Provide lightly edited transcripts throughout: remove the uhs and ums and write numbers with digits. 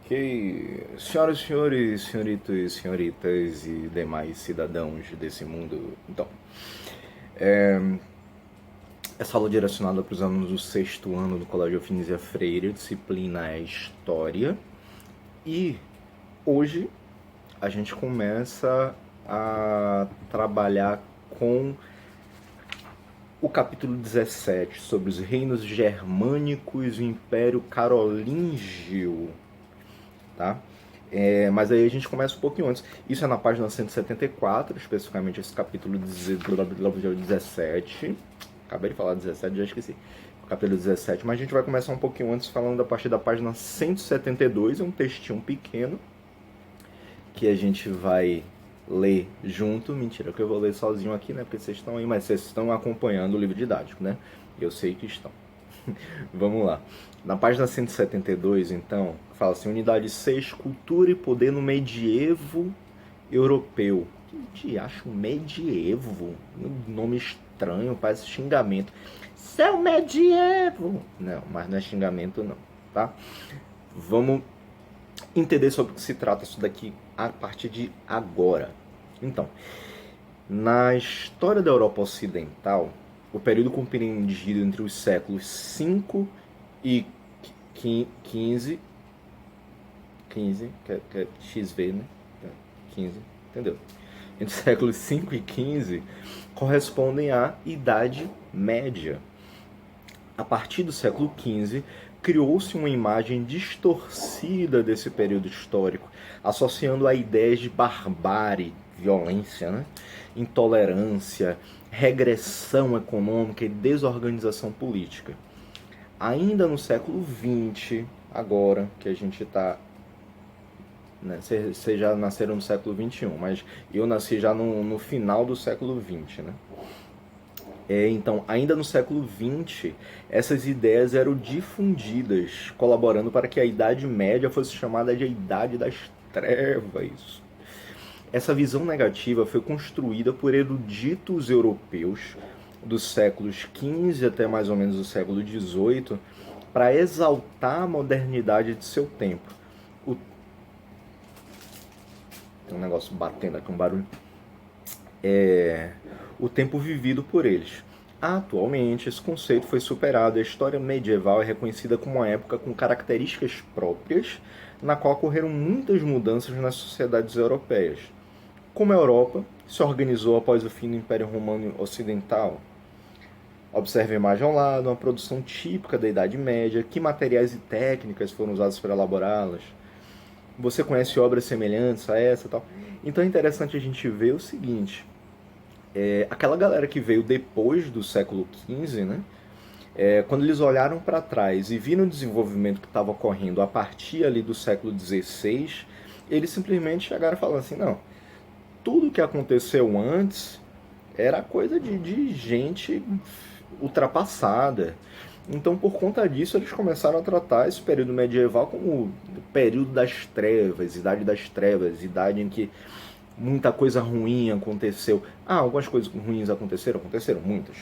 Ok, senhoras e senhores, senhoritos, senhoritas e demais cidadãos desse mundo. Então, essa aula é direcionada para os alunos do sexto ano do Colégio Eufinísia Freire, disciplina é História. E hoje a gente começa a trabalhar com o capítulo 17, sobre os reinos germânicos e o Império Carolíngio, tá? Mas aí a gente começa um pouquinho antes. Isso é na página 174, especificamente esse capítulo 17. Acabei de falar 17, já esqueci. Capítulo 17, mas a gente vai começar um pouquinho antes, falando a partir da página 172, é um textinho pequeno que a gente vai ler junto. Mentira, que eu vou ler sozinho aqui, né? Porque vocês estão aí, mas vocês estão acompanhando o livro didático, né? Eu sei que estão. Vamos lá. Na página 172, então, fala assim: Unidade 6, Cultura e Poder no Medievo Europeu. Que diacho, medievo? Um nome estranho, parece xingamento. Seu medievo! Não, mas não é xingamento não, tá? Vamos entender sobre o que se trata isso daqui a partir de agora. Então, na história da Europa Ocidental, o período compreendido entre os séculos 5 e 15, que é XV, né? 15, entendeu? Entre os séculos 5 e 15 correspondem à Idade Média. A partir do século XV, criou-se uma imagem distorcida desse período histórico, associando a ideias de barbárie, violência, né? Intolerância, regressão econômica e desorganização política. Ainda no século XX, agora que a gente está... Né, vocês já nasceram no século XXI, mas eu nasci já no final do século XX, né? Então, ainda no século XX, essas ideias eram difundidas, colaborando para que a Idade Média fosse chamada de a Idade das Trevas. Essa visão negativa foi construída por eruditos europeus dos séculos XV até mais ou menos o século XVIII para exaltar a modernidade de seu tempo. Tem um negócio batendo aqui, um barulho. O tempo vivido por eles. Atualmente, esse conceito foi superado e a história medieval é reconhecida como uma época com características próprias, na qual ocorreram muitas mudanças nas sociedades europeias. Como a Europa se organizou após o fim do Império Romano Ocidental? Observe a imagem ao lado, uma produção típica da Idade Média, que materiais e técnicas foram usados para elaborá-las. Você conhece obras semelhantes a essa e tal? Então é interessante a gente ver o seguinte: aquela galera que veio depois do século XV, né? Quando eles olharam para trás e viram o desenvolvimento que estava ocorrendo a partir ali do século XVI, eles simplesmente chegaram e falaram assim: não, tudo que aconteceu antes era coisa de gente ultrapassada. Então, por conta disso, eles começaram a tratar esse período medieval como o período das trevas, idade das trevas, idade em que muita coisa ruim aconteceu. Algumas coisas ruins aconteceram muitas.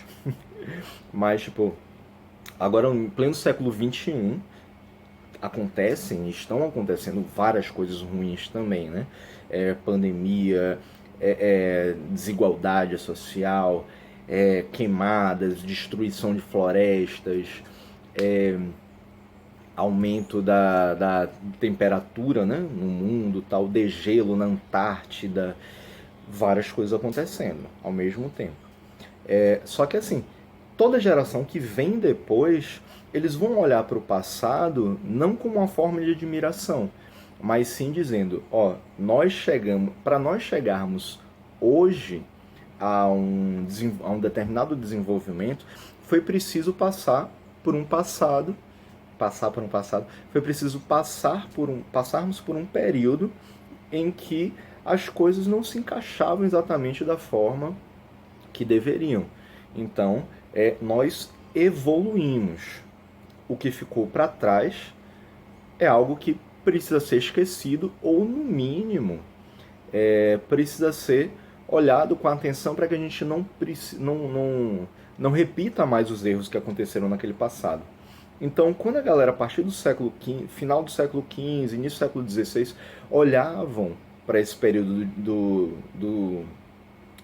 Mas, tipo, agora, em pleno século XXI, estão acontecendo várias coisas ruins também, né? Pandemia, desigualdade social, queimadas, destruição de florestas, aumento da temperatura, né, no mundo, tal, degelo na Antártida, várias coisas acontecendo ao mesmo tempo. Só que assim, toda geração que vem depois, eles vão olhar para o passado não como uma forma de admiração, mas sim dizendo: para nós chegarmos hoje a um determinado desenvolvimento, foi preciso foi preciso passarmos por um período em que as coisas não se encaixavam exatamente da forma que deveriam. Então, nós evoluímos. O que ficou para trás é algo que precisa ser esquecido ou, no mínimo, precisa ser olhado com atenção para que a gente não repita mais os erros que aconteceram naquele passado. Então, quando a galera, a partir do século XV, final do século XV, início do século XVI, olhavam para esse período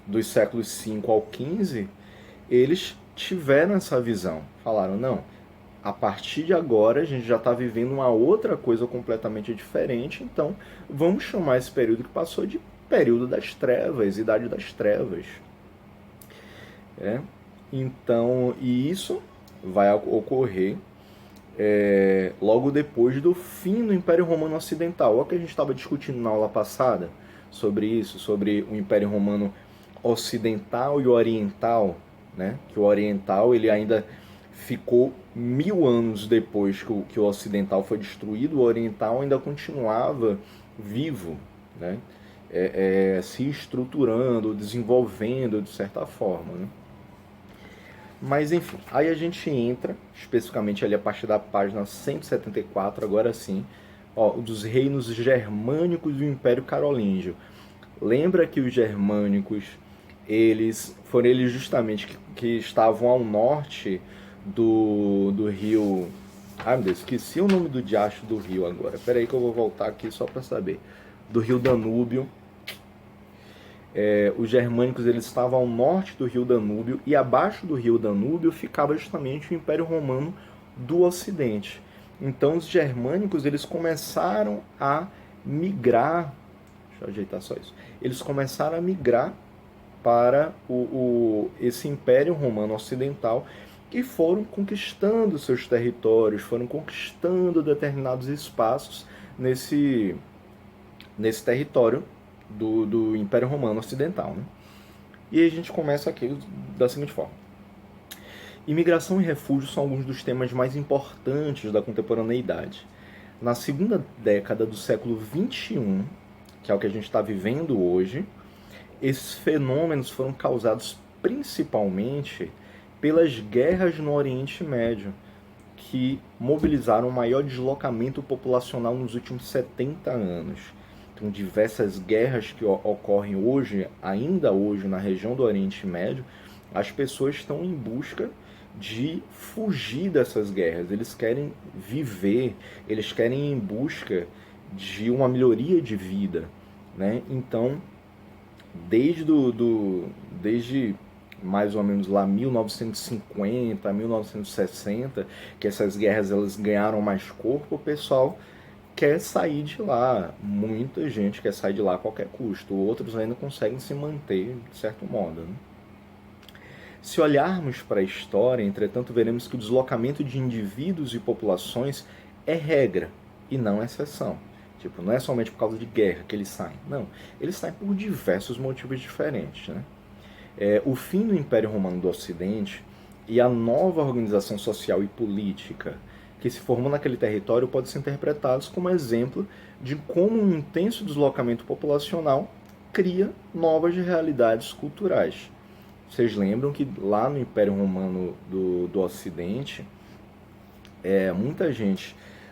dos séculos V ao XV, eles tiveram essa visão. Falaram, não, a partir de agora a gente já está vivendo uma outra coisa completamente diferente, então vamos chamar esse período que passou de período das trevas, idade das trevas. Então, e isso vai ocorrer logo depois do fim do Império Romano Ocidental. Olha o que a gente estava discutindo na aula passada sobre isso, sobre o Império Romano Ocidental e o Oriental, né? Que o Oriental ele ainda ficou 1000 anos depois que o Ocidental foi destruído, o Oriental ainda continuava vivo, né? Se estruturando, desenvolvendo de certa forma, né? Mas enfim, aí a gente entra especificamente ali a partir da página 174, agora sim, ó, dos reinos germânicos do Império Carolíngio. Lembra que os germânicos, eles foram eles justamente que estavam ao norte do rio... Ai meu Deus, esqueci o nome do diacho do rio agora. Espera aí que eu vou voltar aqui só para saber. Do rio Danúbio. Os germânicos eles estavam ao norte do rio Danúbio e abaixo do rio Danúbio ficava justamente o Império Romano do Ocidente. Então os germânicos eles começaram a migrar, deixa eu ajeitar só isso, eles começaram a migrar para esse Império Romano Ocidental e foram conquistando seus territórios, foram conquistando determinados espaços nesse território do Império Romano Ocidental. Né? E aí a gente começa aqui da seguinte forma. Imigração e refúgio são alguns dos temas mais importantes da contemporaneidade. Na segunda década do século XXI, que é o que a gente está vivendo hoje, esses fenômenos foram causados principalmente pelas guerras no Oriente Médio, que mobilizaram o maior deslocamento populacional nos últimos 70 anos. Então, diversas guerras que ocorrem hoje, ainda hoje, na região do Oriente Médio, as pessoas estão em busca de fugir dessas guerras. Eles querem viver, eles querem ir em busca de uma melhoria de vida. Né? Então, desde mais ou menos lá 1950, 1960, que essas guerras elas ganharam mais corpo, o pessoal quer sair de lá. Muita gente quer sair de lá a qualquer custo. Outros ainda conseguem se manter de certo modo. Né? Se olharmos para a história, entretanto, veremos que o deslocamento de indivíduos e populações é regra e não exceção. Tipo, não é somente por causa de guerra que eles saem. Não, eles saem por diversos motivos diferentes. Né? O fim do Império Romano do Ocidente e a nova organização social e política que se formou naquele território pode ser interpretados como exemplo de como um intenso deslocamento populacional cria novas realidades culturais. Vocês lembram que lá no Império Romano do Ocidente,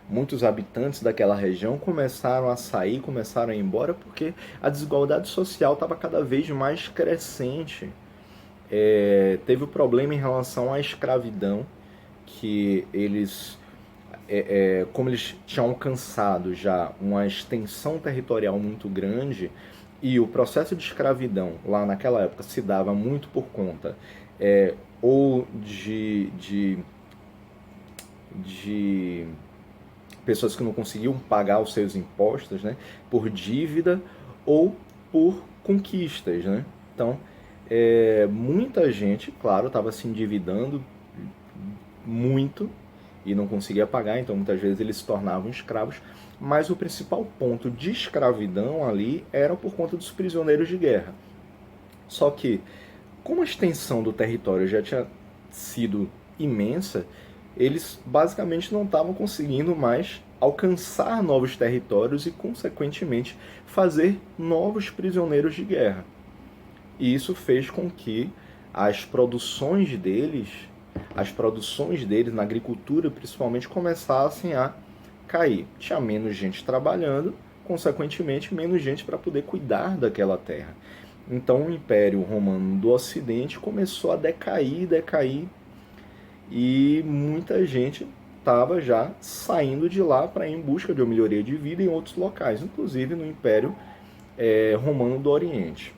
muitos habitantes daquela região começaram a sair, começaram a ir embora porque a desigualdade social estava cada vez mais crescente. Teve o problema em relação à escravidão, que eles, como eles tinham alcançado já uma extensão territorial muito grande, e o processo de escravidão lá naquela época se dava muito por conta ou de pessoas que não conseguiam pagar os seus impostos, né, por dívida ou por conquistas. Né? Então, muita gente, claro, estava se endividando muito e não conseguia pagar, então muitas vezes eles se tornavam escravos, mas o principal ponto de escravidão ali era por conta dos prisioneiros de guerra. Só que, como a extensão do território já tinha sido imensa, eles basicamente não estavam conseguindo mais alcançar novos territórios e, consequentemente, fazer novos prisioneiros de guerra. E isso fez com que as produções deles na agricultura principalmente, começassem a cair. Tinha menos gente trabalhando, consequentemente menos gente para poder cuidar daquela terra. Então o Império Romano do Ocidente começou a decair, e muita gente estava já saindo de lá para ir em busca de uma melhoria de vida em outros locais, inclusive no Império Romano do Oriente.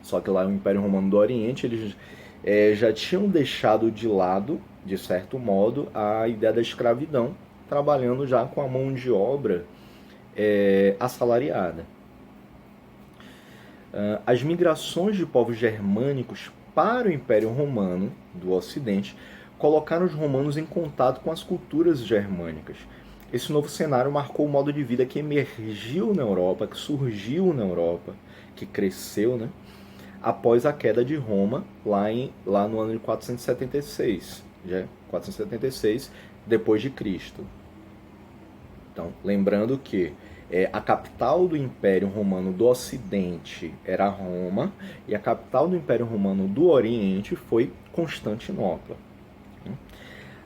Só que lá no Império Romano do Oriente eles já tinham deixado de lado, de certo modo, a ideia da escravidão, trabalhando já com a mão de obra assalariada. As migrações de povos germânicos para o Império Romano do Ocidente colocaram os romanos em contato com as culturas germânicas. Esse novo cenário marcou o modo de vida que emergiu na Europa, que surgiu na Europa, que cresceu, né? Após a queda de Roma, lá no ano de 476, 476 depois de Cristo. Então, lembrando que a capital do Império Romano do Ocidente era Roma e a capital do Império Romano do Oriente foi Constantinopla.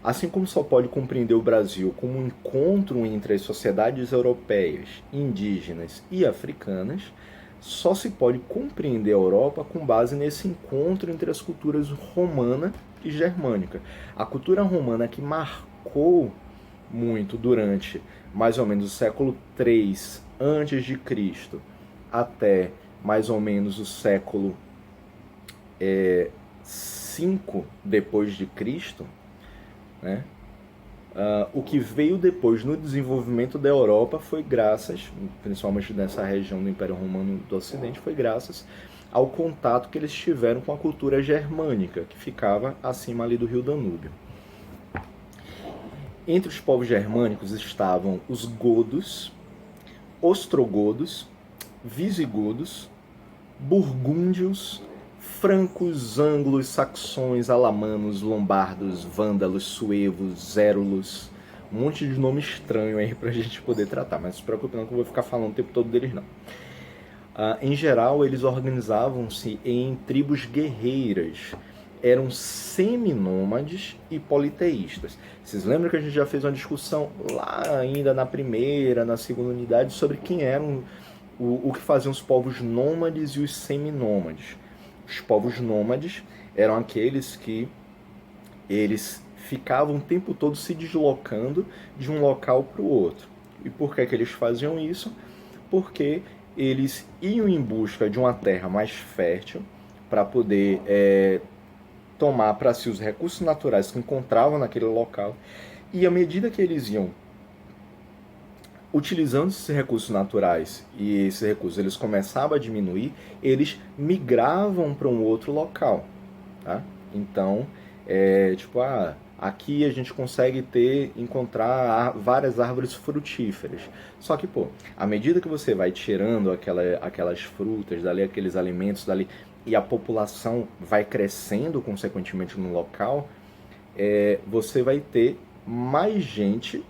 Assim como só pode compreender o Brasil como um encontro entre as sociedades europeias, indígenas e africanas, só se pode compreender a Europa com base nesse encontro entre as culturas romana e germânica. A cultura romana que marcou muito durante mais ou menos o século III a.C. até mais ou menos o século V depois de Cristo, né? O que veio depois no desenvolvimento da Europa foi graças, principalmente nessa região do Império Romano do Ocidente, foi graças ao contato que eles tiveram com a cultura germânica, que ficava acima ali do rio Danúbio. Entre os povos germânicos estavam os godos, ostrogodos, visigodos, burgúndios, francos, ângulos, saxões, alamanos, lombardos, vândalos, suevos, érulos, um monte de nome estranho aí pra gente poder tratar, mas não se preocupe não que eu vou ficar falando o tempo todo deles não. Em geral, eles organizavam-se em tribos guerreiras, eram seminômades e politeístas. Vocês lembram que a gente já fez uma discussão lá ainda na primeira, na segunda unidade, sobre quem eram, o que faziam os povos nômades e os seminômades. Os povos nômades eram aqueles que eles ficavam o tempo todo se deslocando de um local para o outro. E por que eles faziam isso? Porque eles iam em busca de uma terra mais fértil para poder tomar para si os recursos naturais que encontravam naquele local. E à medida que eles iam utilizando esses recursos naturais e esses recursos eles começavam a diminuir, eles migravam para um outro local, tá? Então, aqui a gente consegue encontrar várias árvores frutíferas. Só que, à medida que você vai tirando aquelas frutas dali, aqueles alimentos dali, e a população vai crescendo consequentemente no local, você vai ter mais gente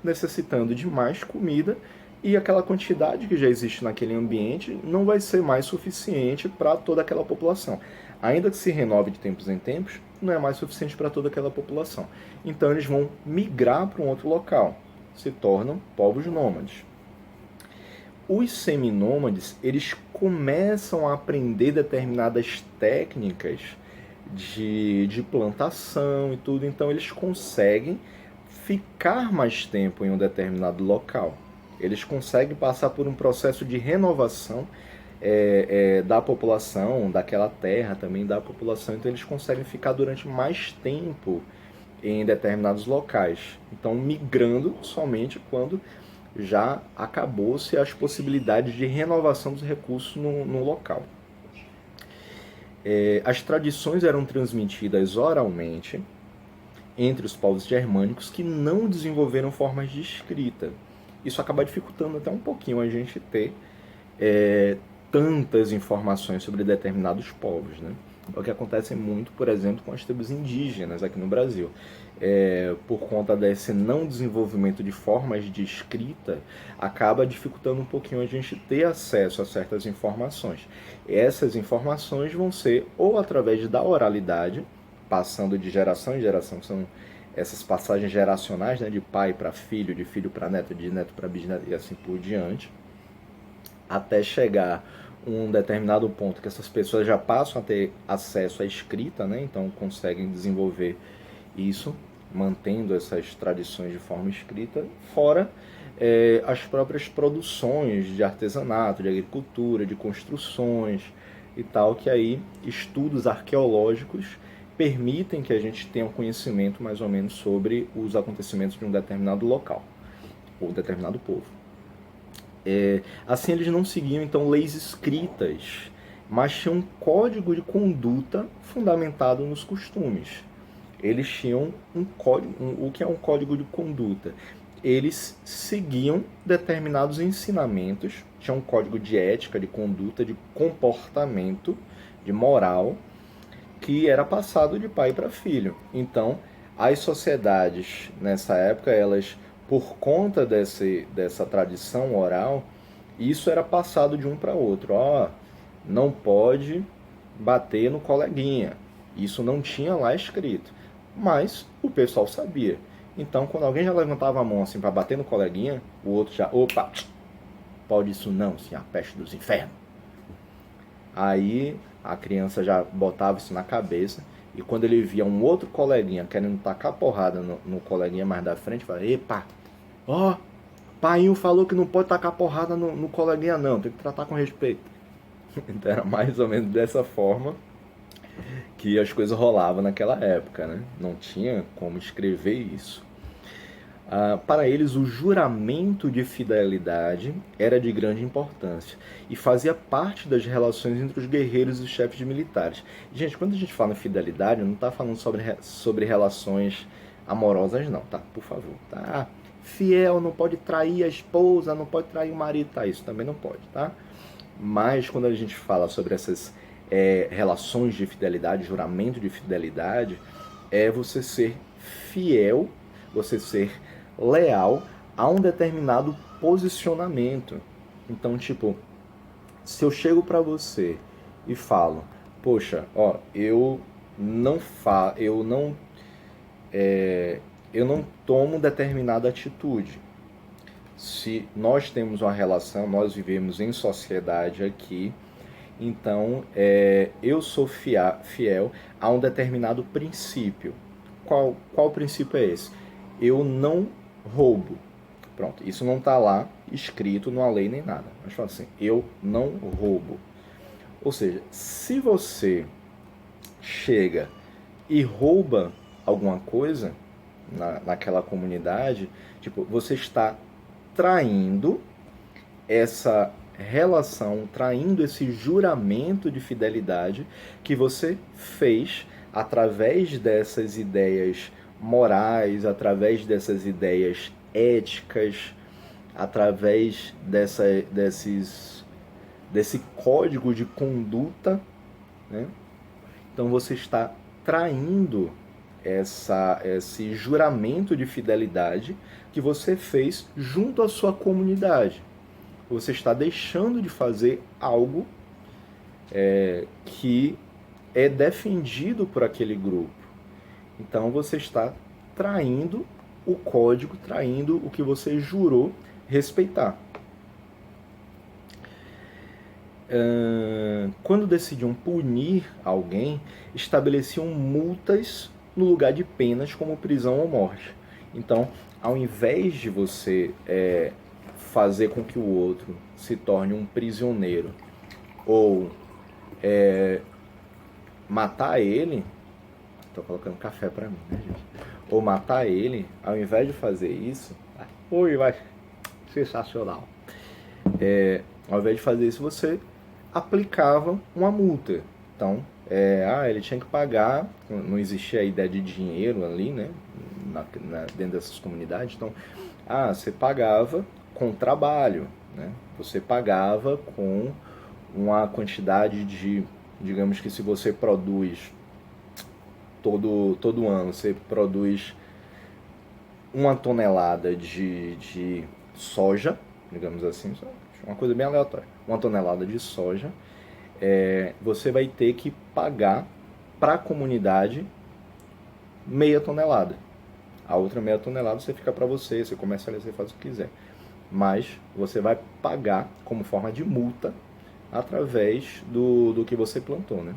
necessitando de mais comida e aquela quantidade que já existe naquele ambiente não vai ser mais suficiente para toda aquela população. Ainda que se renove de tempos em tempos, não é mais suficiente para toda aquela população. Então eles vão migrar para um outro local, se tornam povos nômades. Os seminômades, eles começam a aprender determinadas técnicas de plantação e tudo, então eles conseguem ficar mais tempo em um determinado local. Eles conseguem passar por um processo de renovação da população, daquela terra também da população, então eles conseguem ficar durante mais tempo em determinados locais. Então, migrando somente quando já acabou-se as possibilidades de renovação dos recursos no local. As tradições eram transmitidas oralmente entre os povos germânicos que não desenvolveram formas de escrita. Isso acaba dificultando até um pouquinho a gente ter tantas informações sobre determinados povos, né? É o que acontece muito, por exemplo, com as tribos indígenas aqui no Brasil. Por conta desse não desenvolvimento de formas de escrita, acaba dificultando um pouquinho a gente ter acesso a certas informações. Essas informações vão ser ou através da oralidade, passando de geração em geração, que são essas passagens geracionais, né, de pai para filho, de filho para neto, de neto para bisneto e assim por diante, até chegar um determinado ponto que essas pessoas já passam a ter acesso à escrita, né, então conseguem desenvolver isso, mantendo essas tradições de forma escrita, fora as próprias produções de artesanato, de agricultura, de construções e tal, que aí estudos arqueológicos permitem que a gente tenha um conhecimento mais ou menos sobre os acontecimentos de um determinado local ou determinado povo. Assim, eles não seguiam então leis escritas, mas tinham um código de conduta fundamentado nos costumes. Eles tinham um código, o que é um código de conduta? Eles seguiam determinados ensinamentos, tinham um código de ética, de conduta, de comportamento, de moral, que era passado de pai para filho. Então, as sociedades nessa época, elas, por conta dessa tradição oral, isso era passado de um para outro. Não pode bater no coleguinha. Isso não tinha lá escrito. Mas o pessoal sabia. Então, quando alguém já levantava a mão assim para bater no coleguinha, o outro já, opa, pode isso não, assim, a peste dos infernos. Aí a criança já botava isso na cabeça, e quando ele via um outro coleguinha querendo tacar porrada no coleguinha mais da frente, falava, epa, painho falou que não pode tacar porrada no coleguinha não, tem que tratar com respeito. Então era mais ou menos dessa forma que as coisas rolavam naquela época, né? Não tinha como escrever isso. Para eles, o juramento de fidelidade era de grande importância e fazia parte das relações entre os guerreiros e os chefes de militares. Gente, quando a gente fala em fidelidade, não está falando sobre relações amorosas, não, tá? Por favor, tá? Fiel não pode trair a esposa, não pode trair o marido, tá? Isso também não pode, tá? Mas quando a gente fala sobre essas relações de fidelidade, juramento de fidelidade, é você ser fiel, você ser leal a um determinado posicionamento. Então, tipo, se eu chego para você e falo, poxa, eu não tomo determinada atitude. Se nós temos uma relação, nós vivemos em sociedade aqui, então eu sou fiel a um determinado princípio. Qual princípio é esse? Eu não roubo. Pronto, isso não está lá escrito numa lei nem nada. Mas fala assim, eu não roubo. Ou seja, se você chega e rouba alguma coisa naquela comunidade, tipo, você está traindo essa relação, traindo esse juramento de fidelidade que você fez através dessas ideias morais, através dessas ideias éticas, através desse código de conduta, né? Então você está traindo esse juramento de fidelidade que você fez junto à sua comunidade. Você está deixando de fazer algo que é defendido por aquele grupo. Então você está traindo o código, traindo o que você jurou respeitar. Quando decidiam punir alguém, estabeleciam multas no lugar de penas como prisão ou morte. Então, ao invés de você fazer com que o outro se torne um prisioneiro ou matar ele, tô colocando café pra mim, né, gente? Ou matar ele, ao invés de fazer isso, vai sensacional. Ao invés de fazer isso, você aplicava uma multa. Então, ele tinha que pagar, não existia a ideia de dinheiro ali, né, dentro dessas comunidades. Então, você pagava com trabalho, né? Você pagava com uma quantidade de, digamos que se você produz todo ano, você produz 1 tonelada de soja, digamos assim, uma coisa bem aleatória, 1 tonelada de soja, você vai ter que pagar para a comunidade meia tonelada. A outra meia tonelada você fica para você comercializa, você faz o que quiser. Mas você vai pagar como forma de multa através do que você plantou, né?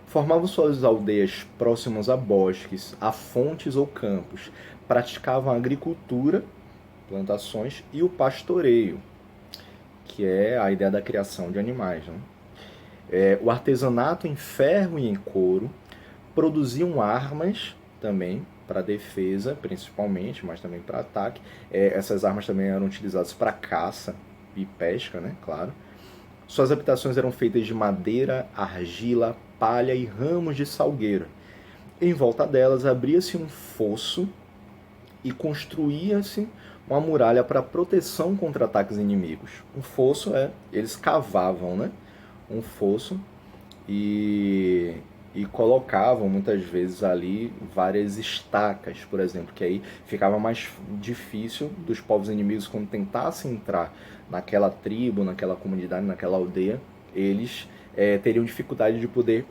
Formavam suas aldeias próximas a bosques, a fontes ou campos. Praticavam a agricultura, plantações e o pastoreio, que é a ideia da criação de animais, né? O artesanato em ferro e em couro. Produziam armas também para defesa, principalmente, mas também para ataque. Essas armas também eram utilizadas para caça e pesca, né? Claro. Suas habitações eram feitas de madeira, argila, palha e ramos de salgueiro. Em volta delas abria-se um fosso e construía-se uma muralha para proteção contra ataques inimigos. Um fosso eles cavavam, né? Um fosso e colocavam muitas vezes ali várias estacas, por exemplo, que aí ficava mais difícil dos povos inimigos quando tentassem entrar naquela tribo, naquela comunidade, naquela aldeia, eles teriam dificuldade de poder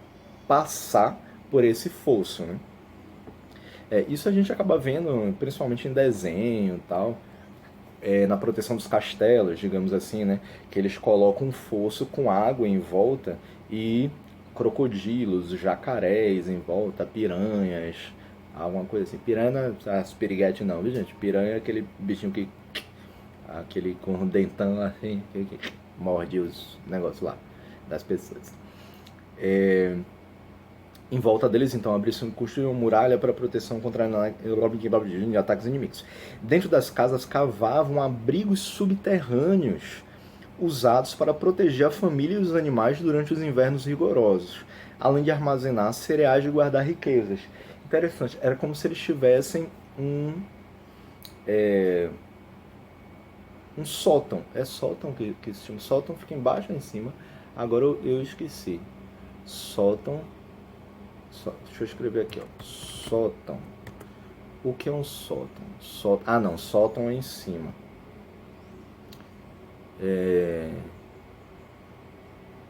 passar por esse fosso, né? Isso a gente acaba vendo principalmente em desenho e tal, na proteção dos castelos, digamos assim, né? Que eles colocam um fosso com água em volta e crocodilos, jacarés em volta, piranhas, alguma coisa assim. Piranha, as piriguete não, viu gente? Piranha é aquele bichinho que, aquele com um dentão assim, que morde os negócios lá das pessoas. Em volta deles, então, construíram uma muralha para proteção contra ataques inimigos. Dentro das casas cavavam abrigos subterrâneos usados para proteger a família e os animais durante os invernos rigorosos, além de armazenar cereais e guardar riquezas. Interessante, era como se eles tivessem um sótão. É sótão que se chama. Sótão fica embaixo ou em cima. Agora eu esqueci. Sótão. Deixa eu escrever aqui, ó. Sótão. O que é um sótão? Ah, não. Sótão é em cima.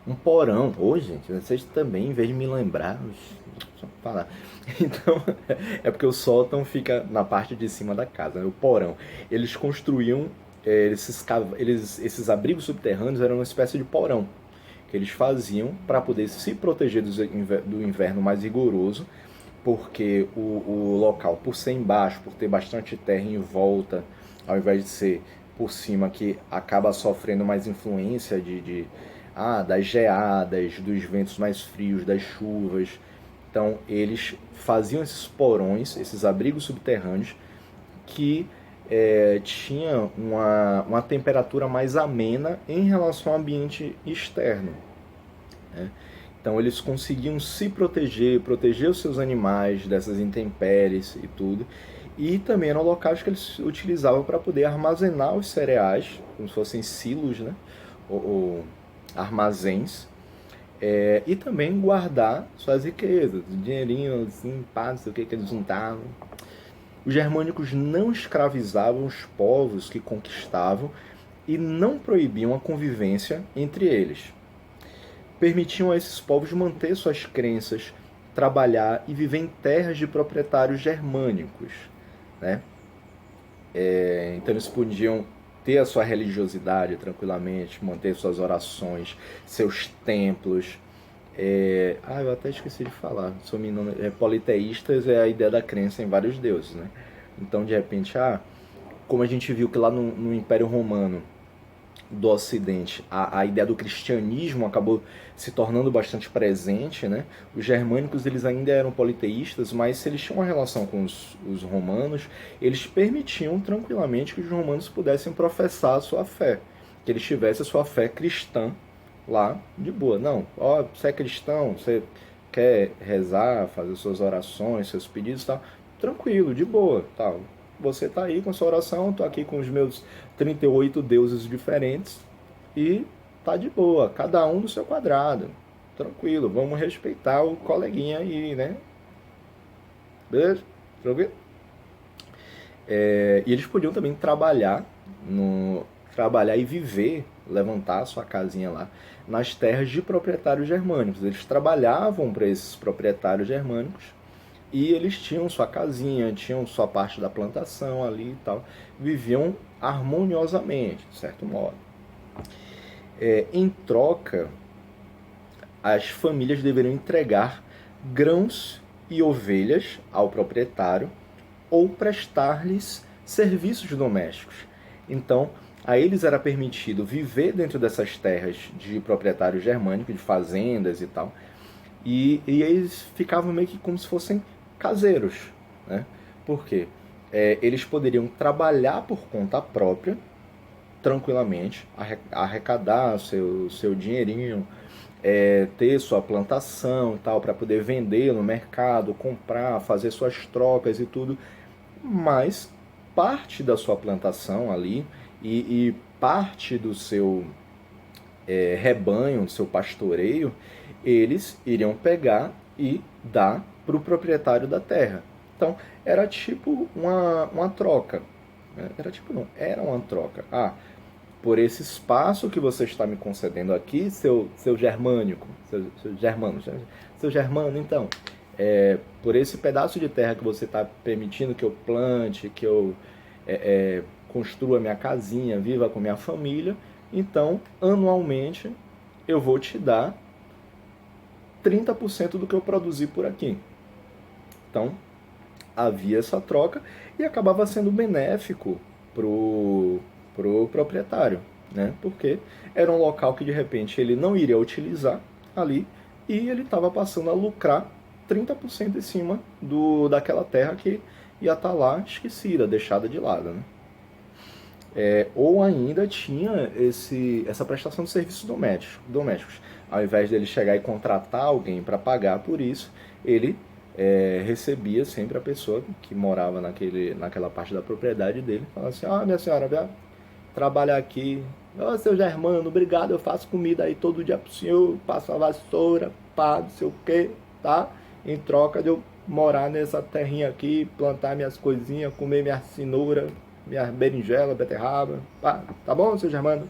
Um porão. Ô, gente, vocês também, em vez de me lembrar, deixa eu falar. Então, é porque o sótão fica na parte de cima da casa, né? O porão. Eles construíam, esses abrigos subterrâneos eram uma espécie de porão que eles faziam para poder se proteger do inverno mais rigoroso, porque o local, por ser embaixo, por ter bastante terra em volta, ao invés de ser por cima, que acaba sofrendo mais influência das geadas, dos ventos mais frios, das chuvas. Então eles faziam esses porões, esses abrigos subterrâneos, que tinha uma temperatura mais amena em relação ao ambiente externo, né? Então eles conseguiam se proteger os seus animais dessas intempéries e tudo. E também eram locais que eles utilizavam para poder armazenar os cereais, como se fossem silos, né? ou armazéns, e também guardar suas riquezas, dinheirinho, assim, pá, não sei o que eles juntavam. Os germânicos não escravizavam os povos que conquistavam e não proibiam a convivência entre eles. Permitiam a esses povos manter suas crenças, trabalhar e viver em terras de proprietários germânicos, né? Então eles podiam ter a sua religiosidade tranquilamente, manter suas orações, seus templos. Eu até esqueci de falar. Politeístas é a ideia da crença em vários deuses, né? Então, de repente, como a gente viu que lá no Império Romano do Ocidente, a ideia do cristianismo acabou se tornando bastante presente, né? Os germânicos eles ainda eram politeístas, mas se eles tinham uma relação com os romanos, eles permitiam tranquilamente que os romanos pudessem professar a sua fé, que eles tivessem a sua fé cristã lá de boa. Não, você é cristão, você quer rezar, fazer suas orações, seus pedidos, tá? Tranquilo, de boa, tal. Você tá aí com a sua oração, tô aqui com os meus 38 deuses diferentes e tá de boa, cada um no seu quadrado. Tranquilo, vamos respeitar o coleguinha aí, né? Beleza? Tranquilo? E eles podiam também trabalhar e viver, levantar a sua casinha lá nas terras de proprietários germânicos. Eles trabalhavam para esses proprietários germânicos e eles tinham sua casinha, tinham sua parte da plantação ali e tal. Viviam harmoniosamente, de certo modo. Em troca, as famílias deveriam entregar grãos e ovelhas ao proprietário ou prestar-lhes serviços domésticos. Então, a eles era permitido viver dentro dessas terras de proprietário germânico, de fazendas e tal, e eles ficavam meio que como se fossem caseiros, né? Por quê? Eles poderiam trabalhar por conta própria, tranquilamente, arrecadar seu dinheirinho, ter sua plantação e tal, para poder vender no mercado, comprar, fazer suas trocas e tudo, mas parte da sua plantação ali e parte do seu rebanho, do seu pastoreio, eles iriam pegar e dar para o proprietário da terra. Então, era tipo uma troca. Era tipo não, era uma troca. Ah, por esse espaço que você está me concedendo aqui, seu germânico, seu germano, então, por esse pedaço de terra que você está permitindo que eu plante, que eu construa minha casinha, viva com minha família, então, anualmente, eu vou te dar 30% do que eu produzi por aqui. Então, havia essa troca e acabava sendo benéfico pro proprietário, né? Porque era um local que de repente ele não iria utilizar ali e ele estava passando a lucrar 30% em cima daquela terra que ia estar lá esquecida, deixada de lado, né? Ou ainda tinha essa prestação de serviços domésticos. Ao invés dele chegar e contratar alguém para pagar por isso, ele recebia sempre a pessoa que morava naquela parte da propriedade dele, falava assim: ah, minha senhora, vai trabalhar aqui, ô seu Germano, obrigado, eu faço comida aí todo dia pro senhor, passo a vassoura, pá, não sei o que, tá? Em troca de eu morar nessa terrinha aqui, plantar minhas coisinhas, comer minha cenoura, minha berinjela, beterraba, pá, tá bom, seu Germano?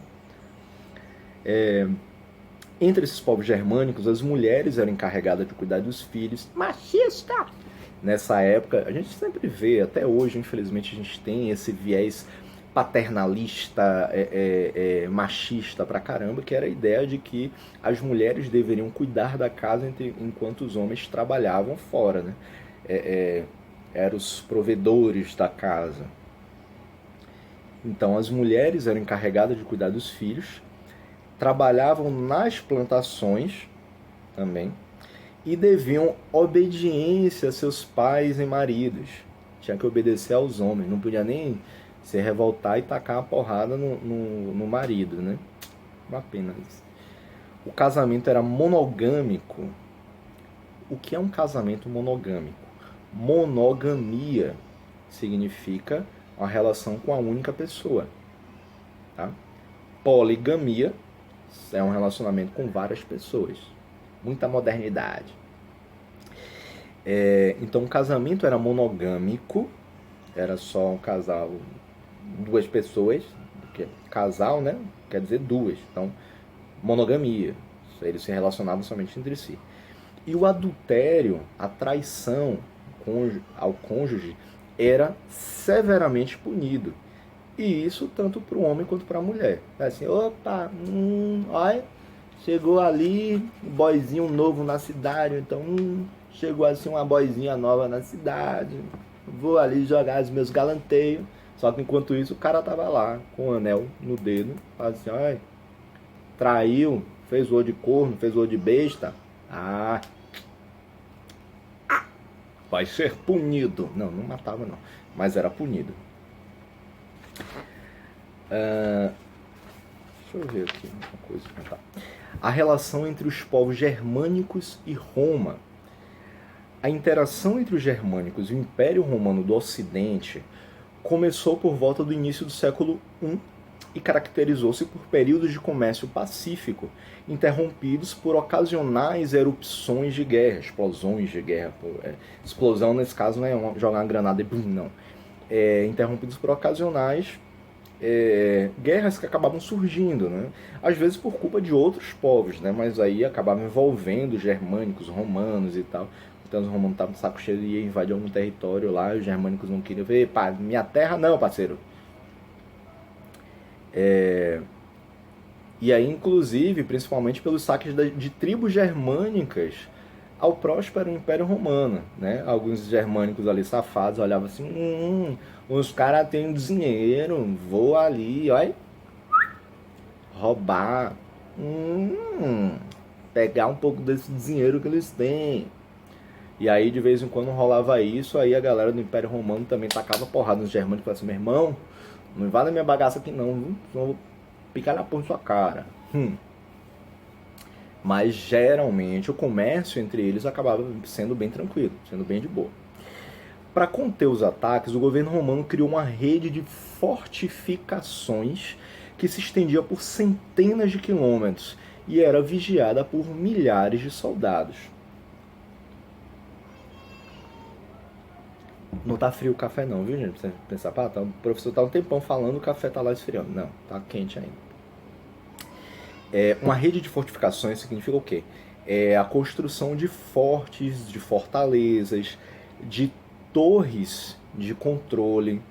Entre esses povos germânicos, as mulheres eram encarregadas de cuidar dos filhos. Machista! Nessa época, a gente sempre vê, até hoje, infelizmente, a gente tem esse viés paternalista, machista pra caramba, que era a ideia de que as mulheres deveriam cuidar da casa enquanto os homens trabalhavam fora, né? Eram os provedores da casa. Então, as mulheres eram encarregadas de cuidar dos filhos, trabalhavam nas plantações também e deviam obediência a seus pais e maridos. Tinha que obedecer aos homens, não podia nem se revoltar e tacar uma porrada no marido, né? Uma pena isso. O casamento era monogâmico. O que é um casamento monogâmico? Monogamia significa uma relação com a única pessoa, tá? Poligamia é um relacionamento com várias pessoas. Muita modernidade. Então o casamento era monogâmico, era só um casal, duas pessoas, porque casal, né, quer dizer duas. Então, monogamia, eles se relacionavam somente entre si. E o adultério, a traição ao cônjuge, era severamente punido. E isso tanto para o homem quanto para a mulher. Assim, opa, olha, chegou ali um boyzinho novo na cidade, então chegou assim uma boizinha nova na cidade, vou ali jogar os meus galanteios. Só que enquanto isso o cara tava lá com o anel no dedo, assim, olha, traiu, fez o de corno, fez o de besta, vai ser punido. Não matava não, mas era punido. Deixa eu ver aqui uma coisa. Tá. A relação entre os povos germânicos e Roma. A interação entre os germânicos e o Império Romano do Ocidente começou por volta do início do século I e caracterizou-se por períodos de comércio pacífico, interrompidos por ocasionais erupções de guerra, explosões de guerra. Explosão, nesse caso, não é jogar uma granada e bum, não. Interrompidos por ocasionais guerras que acabavam surgindo, né? Às vezes por culpa de outros povos, né? Mas aí acabavam envolvendo os germânicos, romanos e tal. Então os romanos estavam de saco cheio e iam invadir algum território lá, e os germânicos não queriam ver, pá, minha terra não, parceiro. E aí, inclusive, principalmente pelos saques de tribos germânicas ao próspero Império Romano, né? Alguns germânicos ali safados olhavam assim, os caras têm dinheiro, vou ali, olha, roubar, pegar um pouco desse dinheiro que eles têm. E aí de vez em quando rolava isso, aí a galera do Império Romano também tacava porrada nos germânicos e falava assim, meu irmão, não invada minha bagaça aqui não, viu? Senão eu vou picar na porra da sua cara. Mas geralmente o comércio entre eles acabava sendo bem tranquilo, sendo bem de boa. Para conter os ataques, o governo romano criou uma rede de fortificações que se estendia por centenas de quilômetros e era vigiada por milhares de soldados. Não tá frio o café não, viu, gente? Você pensar, pá, o professor tá um tempão falando, o café tá lá esfriando. Não, tá quente ainda. Uma rede de fortificações significa o quê? É a construção de fortes, de fortalezas, de torres de controle.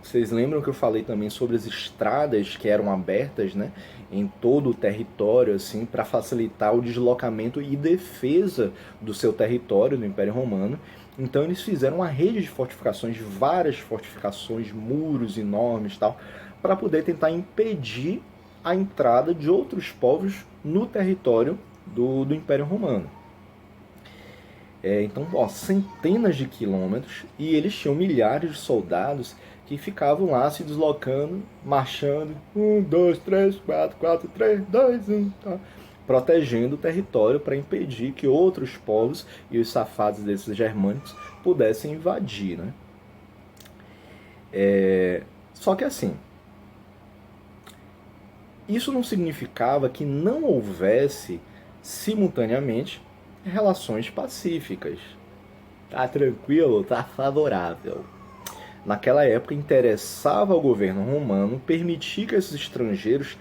Vocês lembram que eu falei também sobre as estradas que eram abertas, né, em todo o território, assim, para facilitar o deslocamento e defesa do seu território, do Império Romano. Então eles fizeram uma rede de fortificações, várias fortificações, muros enormes, tal, para poder tentar impedir a entrada de outros povos no território do Império Romano. Então, centenas de quilômetros, e eles tinham milhares de soldados que ficavam lá se deslocando, marchando, 1, 2, 3, 4, 4, 3, 2, 1, tá? Protegendo o território para impedir que outros povos e os safados desses germânicos pudessem invadir, né? Só que assim, isso não significava que não houvesse simultaneamente relações pacíficas. Tá tranquilo, tá favorável. Naquela época interessava ao governo romano permitir que esses estrangeiros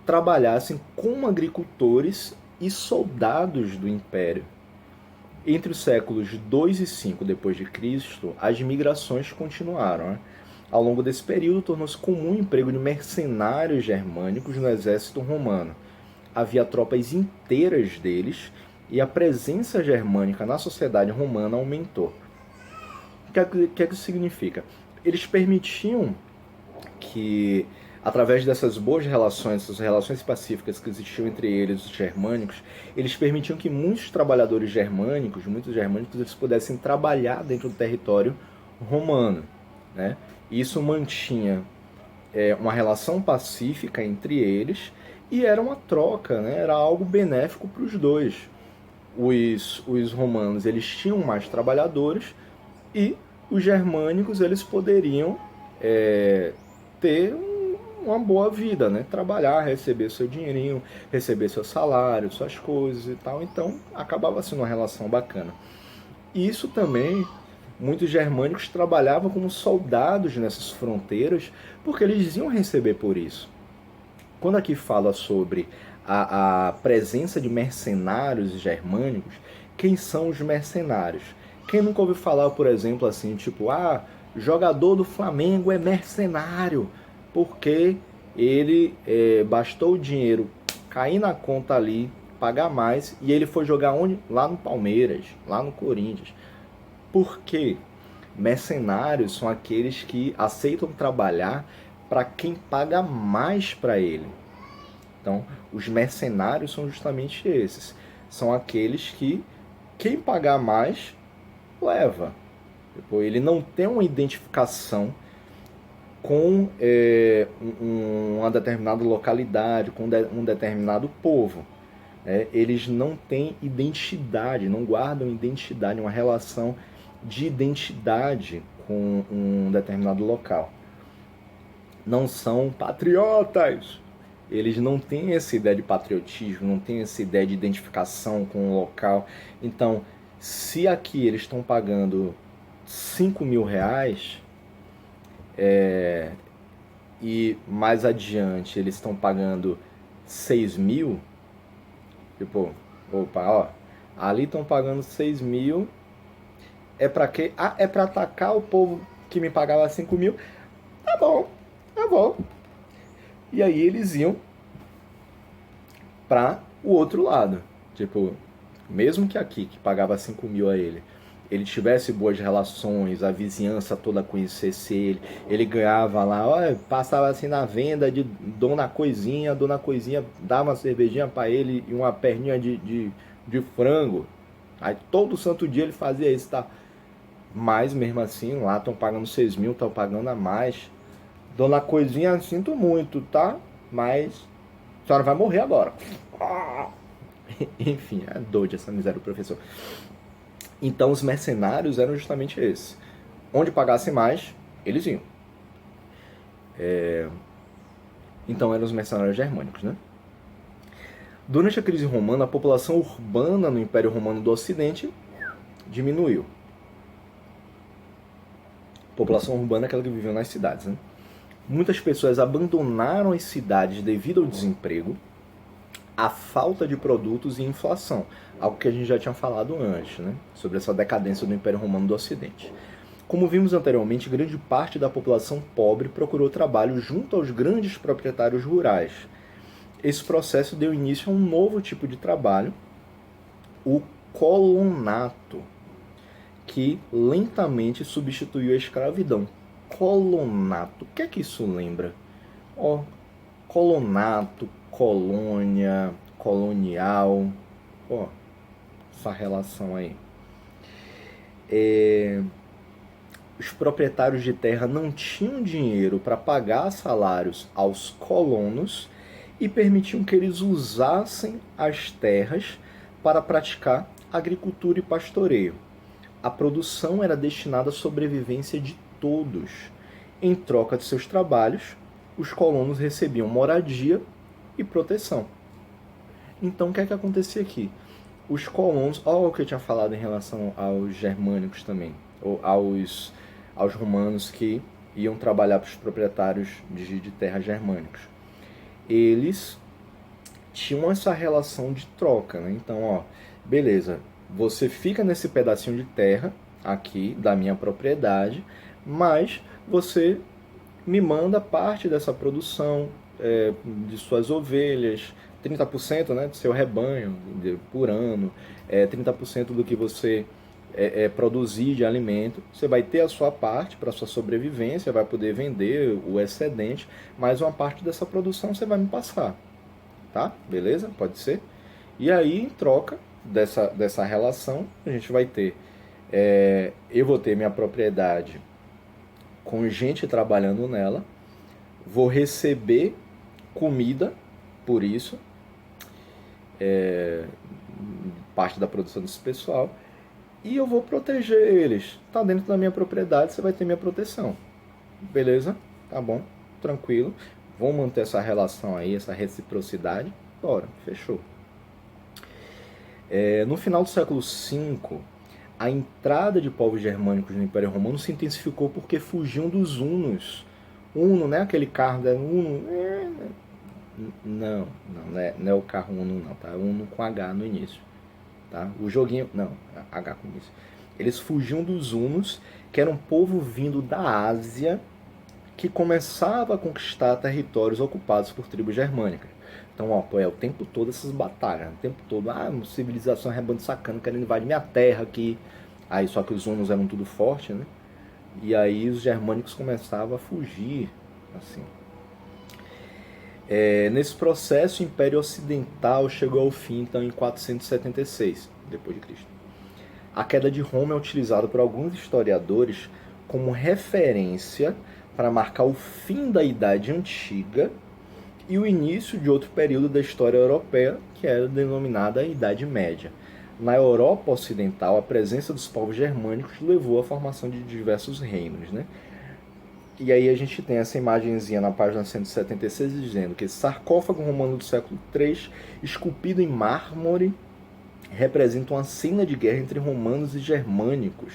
trabalhassem como agricultores e soldados do império. Entre os séculos 2 e 5 depois de Cristo, as migrações continuaram, né? Ao longo desse período, tornou-se comum o emprego de mercenários germânicos no exército romano. Havia tropas inteiras deles e a presença germânica na sociedade romana aumentou. O que é que isso significa? Eles permitiam que, através dessas boas relações, essas relações pacíficas que existiam entre eles, os germânicos, eles permitiam que muitos trabalhadores germânicos, eles pudessem trabalhar dentro do território romano, né? Isso mantinha uma relação pacífica entre eles e era uma troca, né? Era algo benéfico para os dois. Os romanos eles tinham mais trabalhadores e os germânicos eles poderiam ter uma boa vida, né? Trabalhar, receber seu dinheirinho, receber seu salário, suas coisas e tal. Então acabava sendo uma relação bacana. Isso também, muitos germânicos trabalhavam como soldados nessas fronteiras porque eles iam receber por isso. Quando aqui fala sobre a presença de mercenários germânicos, quem são os mercenários? Quem nunca ouviu falar, por exemplo, assim, tipo, jogador do Flamengo é mercenário, porque ele bastou o dinheiro cair na conta ali, pagar mais, e ele foi jogar onde? Lá no Palmeiras, lá no Corinthians. Por quê? Mercenários são aqueles que aceitam trabalhar para quem paga mais para ele. Então, os mercenários são justamente esses. São aqueles que quem pagar mais leva. Ele não tem uma identificação com uma determinada localidade, com um determinado povo. Eles não têm identidade, não guardam identidade, uma relação de identidade com um determinado local. Não são patriotas. Eles não têm essa ideia de patriotismo, não têm essa ideia de identificação com o local. Então, se aqui eles estão pagando 5 mil reais, e mais adiante eles estão pagando 6 mil, tipo, ali estão pagando 6 mil, é pra quê? É pra atacar o povo que me pagava 5 mil? Tá bom. E aí eles iam para o outro lado. Tipo, mesmo que aqui, que pagava 5 mil a ele tivesse boas relações, a vizinhança toda conhecesse ele ganhava lá, ó, passava assim na venda de Dona Coisinha dava uma cervejinha para ele e uma perninha de frango. Aí todo santo dia ele fazia isso, tá? Mas mesmo assim, lá estão pagando 6 mil, estão pagando a mais. Dona Coisinha, sinto muito, tá? Mas a senhora vai morrer agora. Enfim, é doido essa miséria do professor. Então os mercenários eram justamente esses. Onde pagasse mais, eles iam. Então eram os mercenários germânicos, né? Durante a crise romana, a população urbana no Império Romano do Ocidente diminuiu. População urbana é aquela que viveu nas cidades, né? Muitas pessoas abandonaram as cidades devido ao desemprego, à falta de produtos e inflação, algo que a gente já tinha falado antes, né? Sobre essa decadência do Império Romano do Ocidente. Como vimos anteriormente, grande parte da população pobre procurou trabalho junto aos grandes proprietários rurais. Esse processo deu início a um novo tipo de trabalho, o colonato, que lentamente substituiu a escravidão. Colonato, o que é que isso lembra? Ó, colonato, colônia, colonial, ó, essa relação aí. Os proprietários de terra não tinham dinheiro para pagar salários aos colonos e permitiam que eles usassem as terras para praticar agricultura e pastoreio. A produção era destinada à sobrevivência de todos. Em troca de seus trabalhos, os colonos recebiam moradia e proteção. Então, o que é que acontecia aqui? Os colonos, olha o que eu tinha falado em relação aos germânicos também, ou aos romanos que iam trabalhar para os proprietários de terra germânicos. Eles tinham essa relação de troca, né? Então, ó, beleza, você fica nesse pedacinho de terra aqui da minha propriedade, mas você me manda parte dessa produção de suas ovelhas, 30%, né, do seu rebanho por ano, 30% do que você produzir de alimento, você vai ter a sua parte para a sua sobrevivência, vai poder vender o excedente, mas uma parte dessa produção você vai me passar, tá? Beleza? Pode ser? E aí, em troca dessa relação, a gente vai ter, eu vou ter minha propriedade com gente trabalhando nela, vou receber comida por isso, parte da produção desse pessoal, e eu vou proteger eles. Tá dentro da minha propriedade, você vai ter minha proteção. Beleza? Tá bom, tranquilo. Vamos manter essa relação aí, essa reciprocidade. Bora, fechou. No final do século V, a entrada de povos germânicos no Império Romano se intensificou porque fugiam dos hunos. Uno, né? Aquele carro da Uno. Não é o carro Uno não, tá? Uno com H no início. Tá? O joguinho, não, H com isso. Eles fugiam dos hunos, que era um povo vindo da Ásia que começava a conquistar territórios ocupados por tribos germânicas. Então, ó, o tempo todo essas batalhas, o tempo todo, uma civilização rebando sacana querendo invadir minha terra aqui. Aí, só que os hunos eram tudo forte, né? E aí os germânicos começavam a fugir, assim. Nesse processo, o Império Ocidental chegou ao fim, então, em 476 depois de Cristo. A queda de Roma é utilizada por alguns historiadores como referência para marcar o fim da Idade Antiga e o início de outro período da história europeia, que era denominada Idade Média. Na Europa Ocidental, a presença dos povos germânicos levou à formação de diversos reinos, né? E aí a gente tem essa imagenzinha na página 176 dizendo que esse sarcófago romano do século III, esculpido em mármore, representa uma cena de guerra entre romanos e germânicos.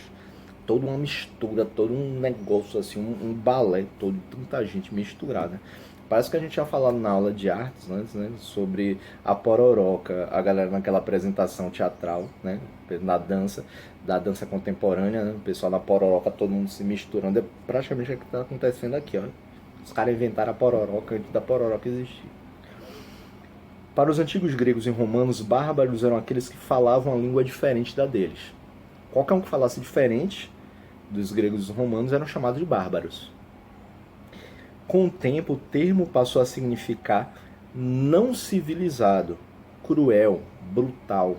Toda uma mistura, todo um negócio assim, um balé todo, tanta gente misturada. Parece que a gente tinha falado na aula de artes antes, né, sobre a pororoca, a galera naquela apresentação teatral, né, na dança, da dança contemporânea, né, o pessoal da pororoca, todo mundo se misturando, é praticamente o que está acontecendo aqui, ó. Os caras inventaram a pororoca antes da pororoca existir. Para os antigos gregos e romanos, bárbaros eram aqueles que falavam a língua diferente da deles. Qualquer um que falasse diferente dos gregos e dos romanos eram chamados de bárbaros. Com o tempo, o termo passou a significar não civilizado, cruel, brutal.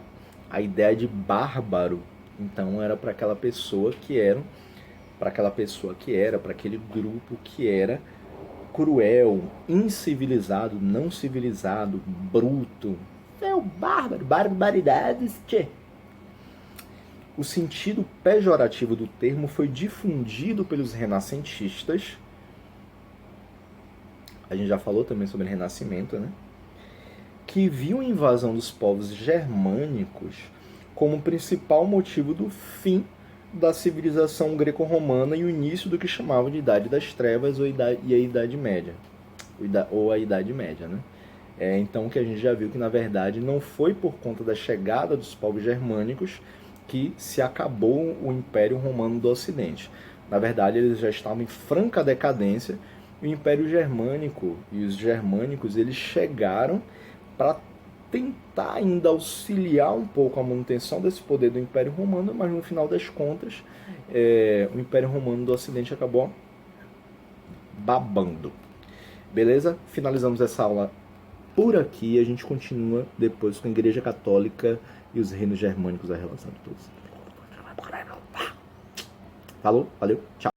A ideia de bárbaro, então, era para aquela pessoa que era, para aquele grupo que era cruel, incivilizado, não civilizado, bruto. É o bárbaro, barbaridades, tchê. O sentido pejorativo do termo foi difundido pelos renascentistas. A gente já falou também sobre o Renascimento, né? Que viu a invasão dos povos germânicos como principal motivo do fim da civilização greco-romana e o início do que chamavam de Idade das Trevas ou a Idade Média. Ou a Idade Média, né? Então que a gente já viu que, na verdade, não foi por conta da chegada dos povos germânicos que se acabou o Império Romano do Ocidente. Na verdade, eles já estavam em franca decadência. O Império Germânico e os germânicos, eles chegaram para tentar ainda auxiliar um pouco a manutenção desse poder do Império Romano, mas no final das contas, o Império Romano do Ocidente acabou babando. Beleza? Finalizamos essa aula por aqui. A gente continua depois com a Igreja Católica e os reinos germânicos, a relação de todos. Falou, valeu, tchau.